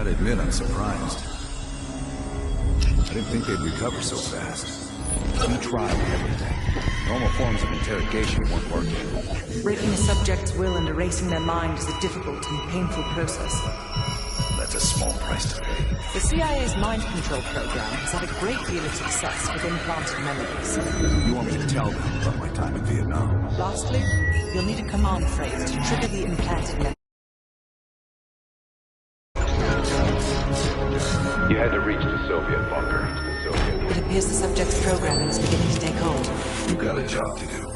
gotta admit, I'm surprised. I didn't think they'd recover so fast. We tried everything. Normal forms of interrogation weren't working. Breaking a subject's will and erasing their mind is a difficult and painful process. That's a small price to pay. The CIA's mind control program has had a great deal of success with implanted memories. You want me to tell them about my time in Vietnam? Lastly, you'll need a command phrase to trigger the implanted memory. You had to reach the Soviet bunker. It appears the subject's programming is beginning to take hold. We've got a job to do.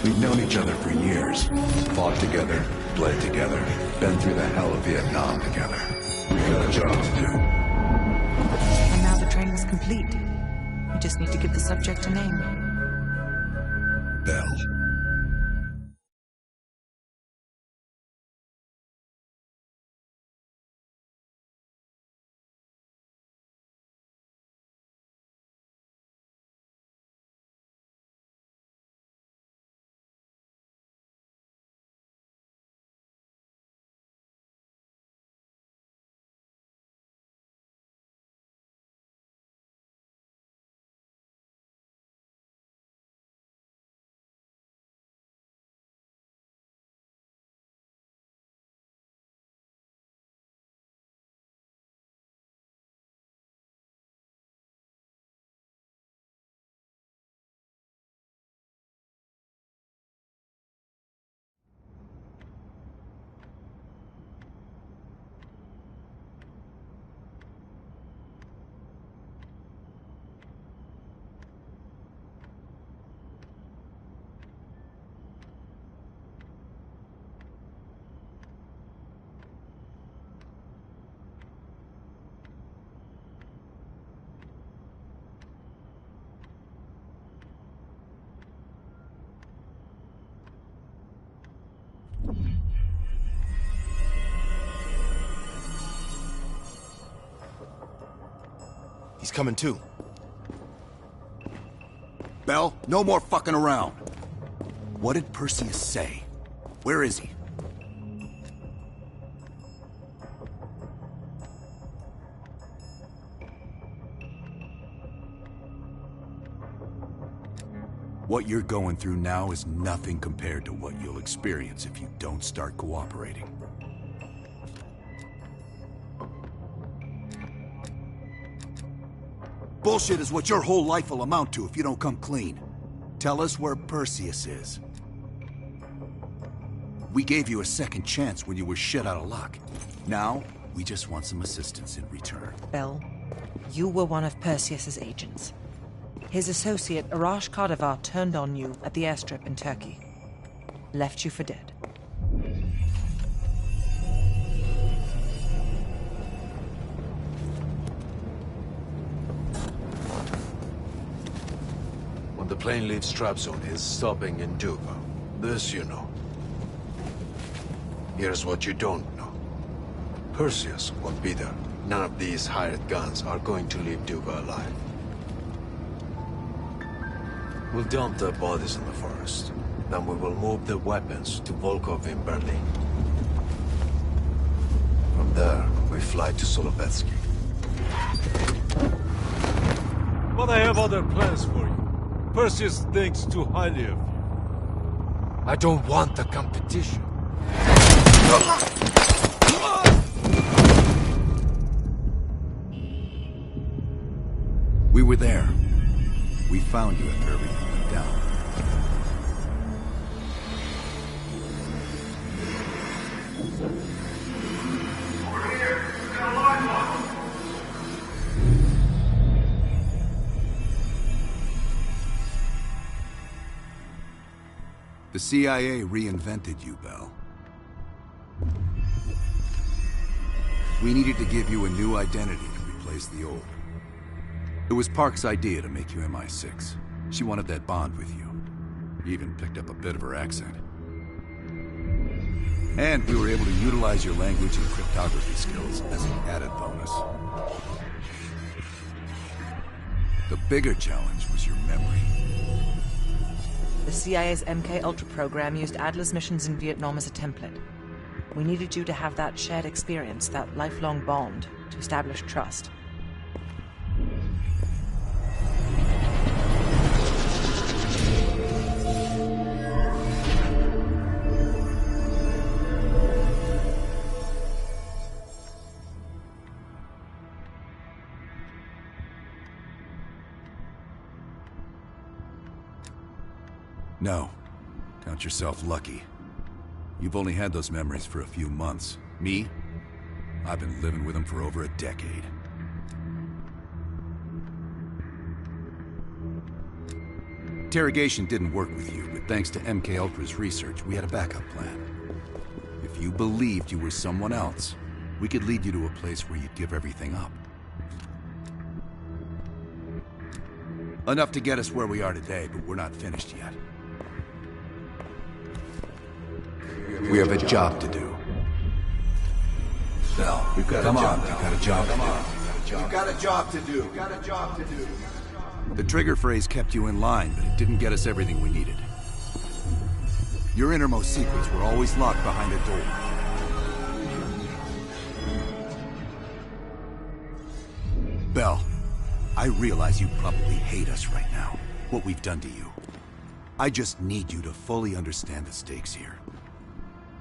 We've known each other for years. Fought together, bled together, been through the hell of Vietnam together. We've got a job to do. And now the training's complete. We just need to give the subject a name. Bell. He's coming too. Bell, no more fucking around. What did Perseus say? Where is he? What you're going through now is nothing compared to what you'll experience if you don't start cooperating. Bullshit is what your whole life will amount to if you don't come clean. Tell us where Perseus is. We gave you a second chance when you were shit out of luck. Now, we just want some assistance in return. Bell, you were one of Perseus's agents. His associate, Arash Kardavar, turned on you at the airstrip in Turkey. Left you for dead. When the plane leaves Trabzon, it's stopping in Duba. This you know. Here's what you don't know. Perseus won't be there. None of these hired guns are going to leave Duba alive. We'll dump their bodies in the forest. Then we will move the weapons to Volkov in Berlin. From there, we fly to Solovetsky. But I have other plans for you. Perseus thinks too highly of you. I don't want the competition. We were there. We found you after everything went down. Over here! We've got a large one! The CIA reinvented you, Bell. We needed to give you a new identity to replace the old. It was Park's idea to make you MI6. She wanted that bond with you. You even picked up a bit of her accent. And we were able to utilize your language and cryptography skills as an added bonus. The bigger challenge was your memory. The CIA's MK-Ultra program used Adler's missions in Vietnam as a template. We needed you to have that shared experience, that lifelong bond, to establish trust. No. Count yourself lucky. You've only had those memories for a few months. Me? I've been living with them for over a decade. Interrogation didn't work with you, but thanks to MK Ultra's research, we had a backup plan. If you believed you were someone else, we could lead you to a place where you'd give everything up. Enough to get us where we are today, but we're not finished yet. We have a job to do. Bell, we've got a job. We've got a job to do. We've got a job to do. We've got a job to do. The trigger phrase kept you in line, but it didn't get us everything we needed. Your innermost secrets were always locked behind a door. Bell, I realize you probably hate us right now, what we've done to you. I just need you to fully understand the stakes here.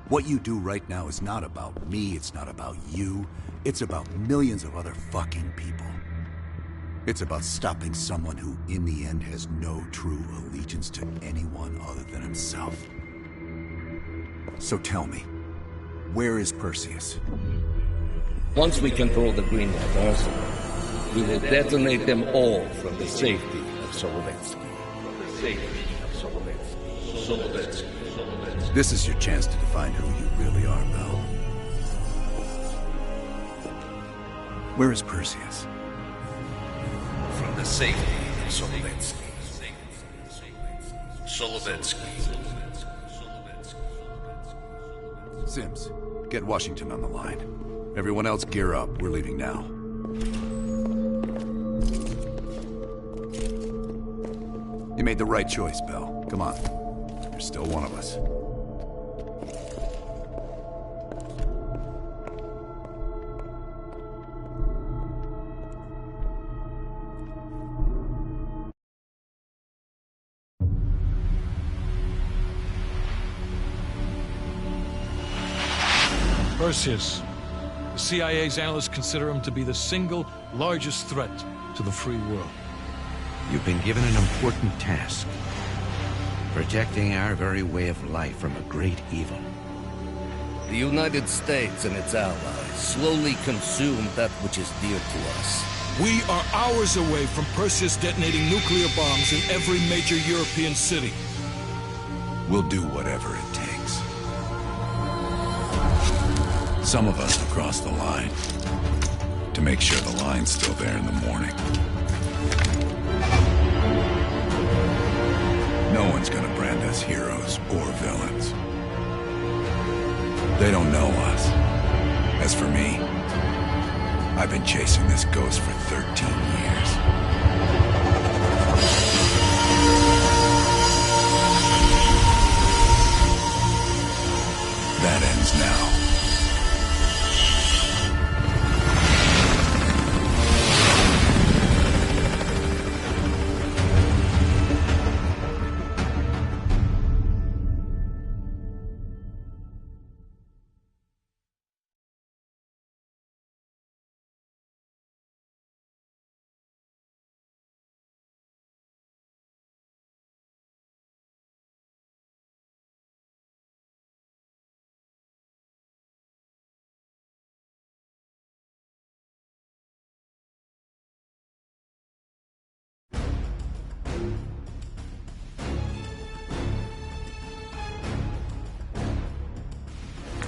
What you do right now is not about me, it's not about you, it's about millions of other fucking people. It's about stopping someone who, in the end, has no true allegiance to anyone other than himself. So tell me, where is Perseus? Once we control the Greenlight Arsenal, we will detonate them all from the safety of Solovetsky. This is your chance to define who you really are, Bell. Where is Perseus? From the safety of Solovetsky. Sims, get Washington on the line. Everyone else gear up. We're leaving now. You made the right choice, Bell. Come on. You're still one of us. Perseus. The CIA's analysts consider him to be the single largest threat to the free world. You've been given an important task. Protecting our very way of life from a great evil. The United States and its allies slowly consume that which is dear to us. We are hours away from Perseus detonating nuclear bombs in every major European city. We'll do whatever it takes. Some of us will cross the line to make sure the line's still there in the morning. No one's gonna brand us heroes or villains. They don't know us. As for me, I've been chasing this ghost for 13 years. That ends now.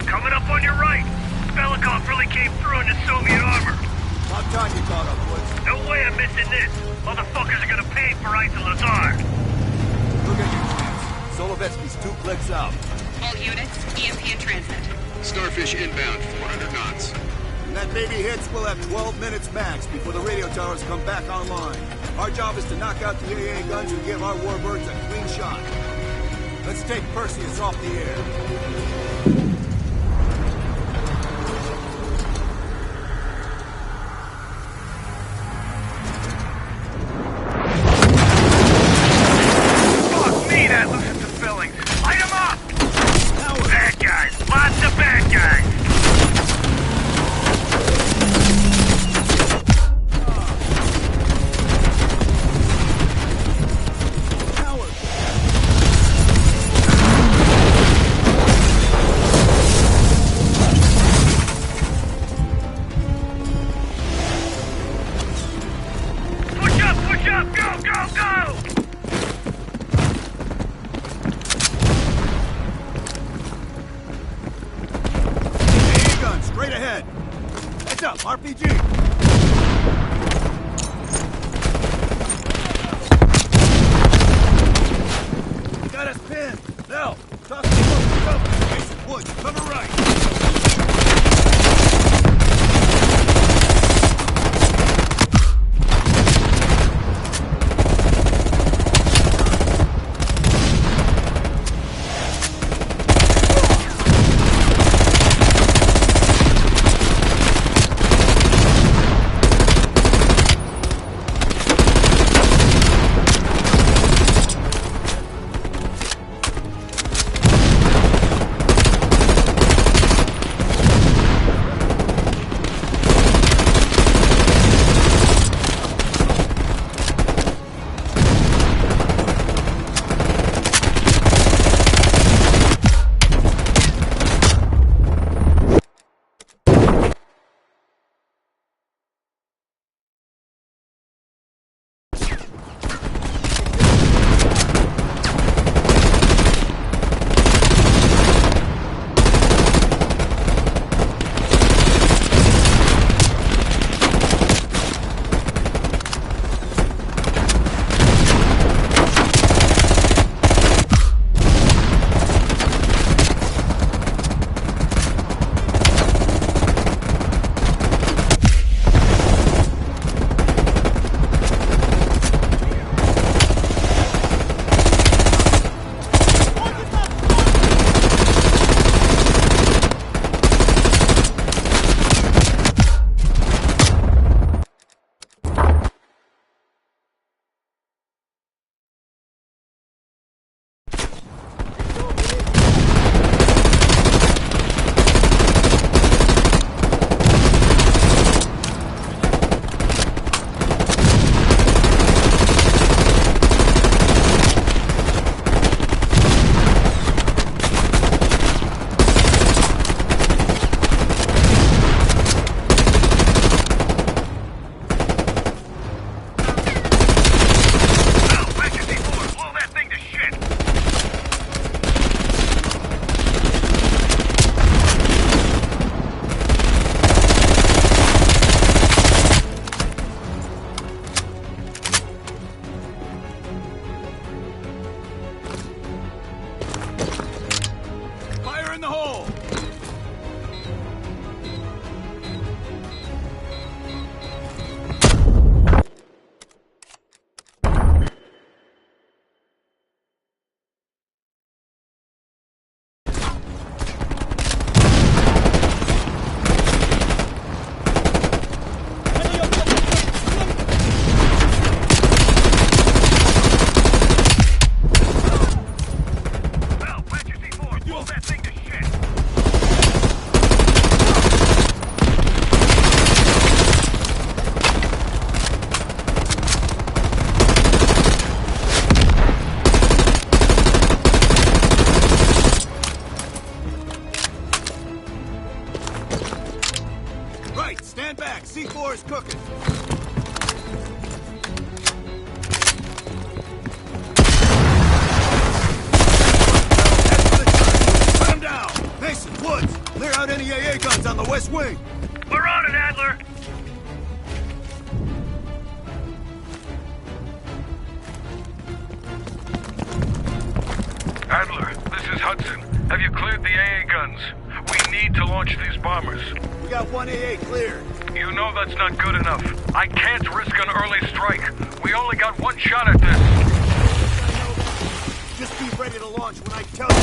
Coming up on your right. Belikov really came through in the Soviet armor. About time you caught up, Woods. No way I'm missing this. Motherfuckers are gonna pay for Isa Lazar. Look at you, Chance. Solovetsky's 2 clicks out. All units, EMP in transit. Starfish inbound, 400 knots. When that baby hits, we'll have 12 minutes max before the radio towers come back online. Our job is to knock out the AA guns and give our warbirds a clean shot. Let's take Perseus off the air. West Wing! We're on it, Adler! Adler, this is Hudson. Have you cleared the AA guns? We need to launch these bombers. We got one AA cleared. You know that's not good enough. I can't risk an early strike. We only got one shot at this. Just be ready to launch when I tell you.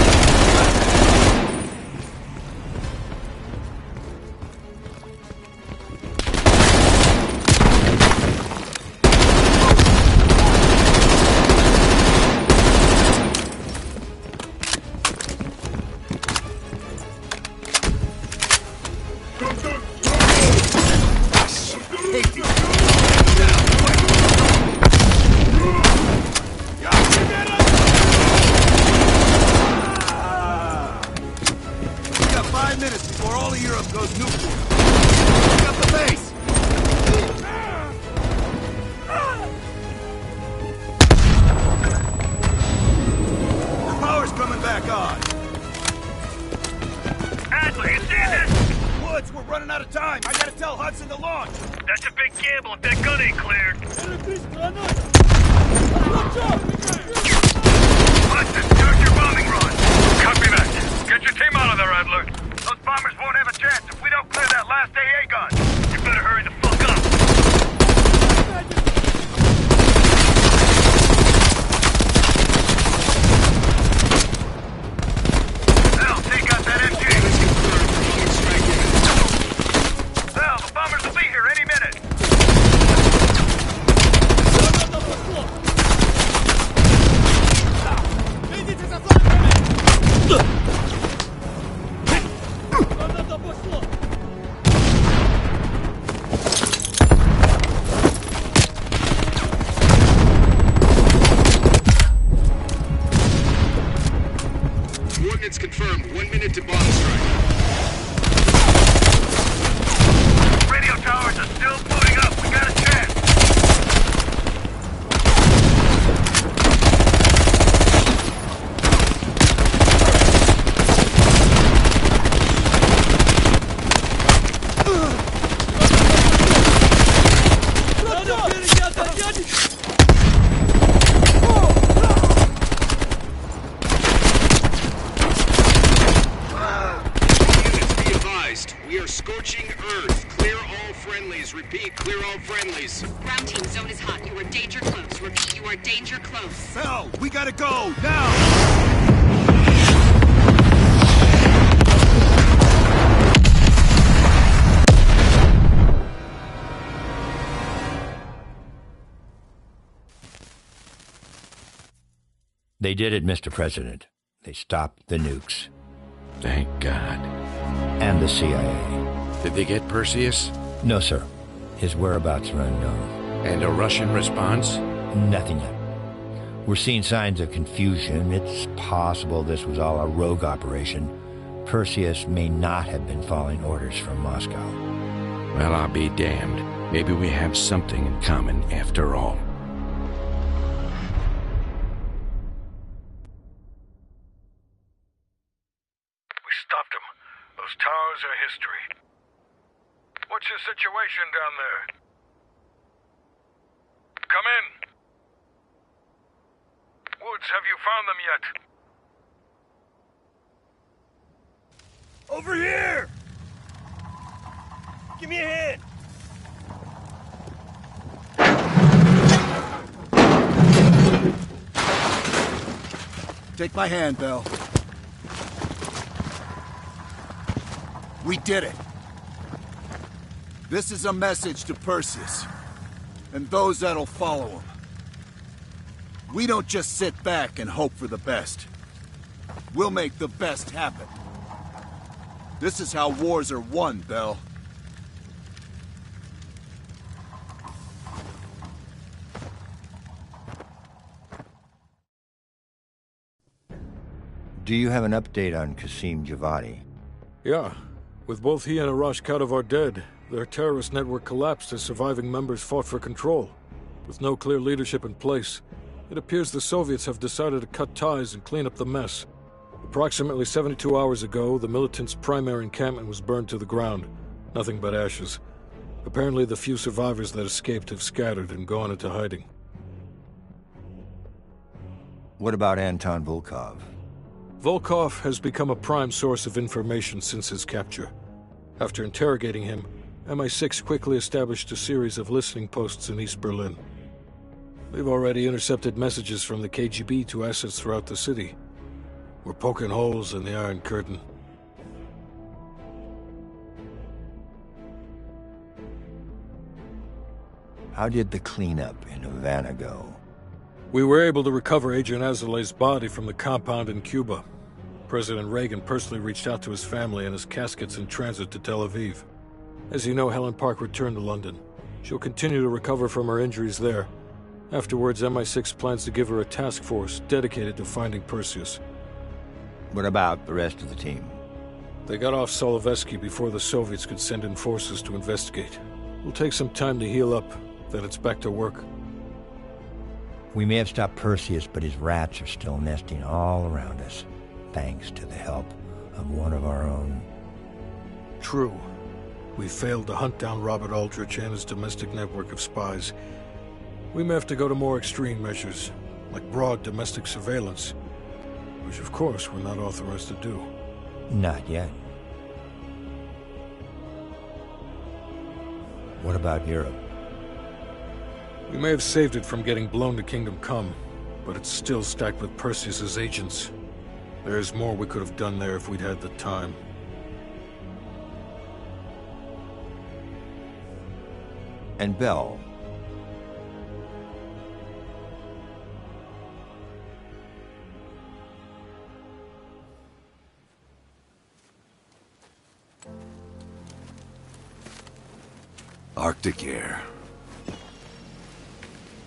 Confirmed. 1 minute to bomb strike. Radio towers are still booting up. We got a chance. Scorching Earth. Clear all friendlies. Repeat, clear all friendlies. Ground team, zone is hot. You are danger close. Repeat, you are danger close. Bell, we gotta go, now! They did it, Mr. President. They stopped the nukes. Thank God. And the CIA. Did they get Perseus? No, sir. His whereabouts are unknown. And a Russian response? Nothing yet. We're seeing signs of confusion. It's possible this was all a rogue operation. Perseus may not have been following orders from Moscow. Well, I'll be damned. Maybe we have something in common after all. We stopped them. Those towers are history. What's your situation down there? Come in. Woods, have you found them yet? Over here! Give me a hand! Take my hand, Bell. We did it. This is a message to Perseus, and those that'll follow him. We don't just sit back and hope for the best. We'll make the best happen. This is how wars are won, Bell. Do you have an update on Qasim Javadi? Yeah. With both he and Arash Kadivar dead, their terrorist network collapsed as surviving members fought for control. With no clear leadership in place, it appears the Soviets have decided to cut ties and clean up the mess. Approximately 72 hours ago, the militants' primary encampment was burned to the ground. Nothing but ashes. Apparently the few survivors that escaped have scattered and gone into hiding. What about Anton Volkov? Volkov has become a prime source of information since his capture. After interrogating him, MI6 quickly established a series of listening posts in East Berlin. We've already intercepted messages from the KGB to assets throughout the city. We're poking holes in the Iron Curtain. How did the cleanup in Havana go? We were able to recover Agent Azoulay's body from the compound in Cuba. President Reagan personally reached out to his family, and his casket's in transit to Tel Aviv. As you know, Helen Park returned to London. She'll continue to recover from her injuries there. Afterwards, MI6 plans to give her a task force dedicated to finding Perseus. What about the rest of the team? They got off Solovetsky before the Soviets could send in forces to investigate. It'll take some time to heal up, then it's back to work. We may have stopped Perseus, but his rats are still nesting all around us, thanks to the help of one of our own. True. We failed to hunt down Robert Aldrich and his domestic network of spies. We may have to go to more extreme measures, like broad domestic surveillance, which of course we're not authorized to do. Not yet. What about Europe? We may have saved it from getting blown to Kingdom Come, but it's still stacked with Perseus's agents. There's more we could have done there if we'd had the time. And Bell? Arctic air.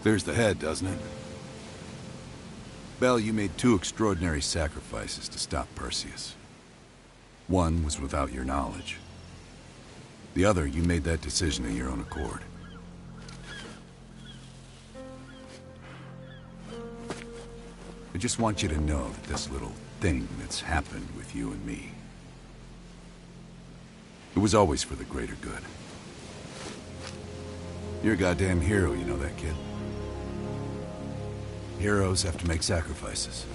Clears the head, doesn't it? Bell, you made two extraordinary sacrifices to stop Perseus. One was without your knowledge. The other, you made that decision of your own accord. I just want you to know that this little thing that's happened with you and me, it was always for the greater good. You're a goddamn hero, you know that, kid? Heroes have to make sacrifices.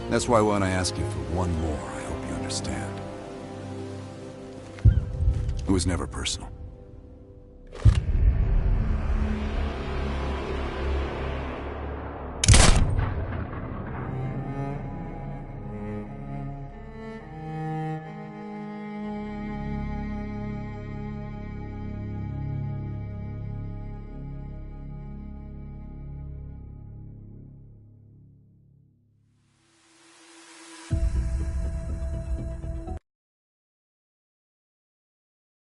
That's why when I ask you for one more, I hope you understand. It was never personal.